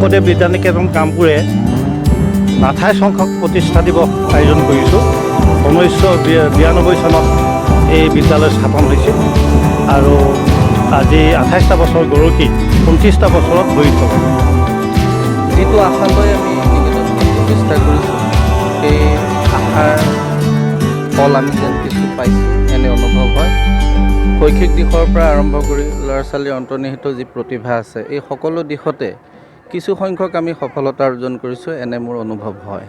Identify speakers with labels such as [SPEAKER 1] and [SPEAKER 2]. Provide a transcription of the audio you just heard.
[SPEAKER 1] শংকৰদেৱ বিদ্যানিকেতন কামপুৰে 28 সংখ্যক প্ৰতিষ্ঠা দিৱস আয়োজন কৰিছোঁ। 1992 চনত এই বিদ্যালয় স্থাপন হৈছিল আৰু আজি 28টা বছৰ গৰকি 29টা বছৰত ভৰি থ'ব।
[SPEAKER 2] যিটো আশা লৈ আমি নিকেতনখন প্ৰতিষ্ঠা কৰিছোঁ, সেই আশাৰ ফল আমি যেন কিছু পাইছোঁ এনে অনুভৱ হয়। শৈক্ষিক দিশৰ পৰা আৰম্ভ কৰি ল'ৰা ছোৱালীৰ অন্তৰ্নিহিত যি প্ৰতিভা আছে, এই সকলো দিশতে কিছু সংখ্যক আমি সফলতা অৰ্জন কৰিছোঁ এনে মোৰ অনুভৱ হয়।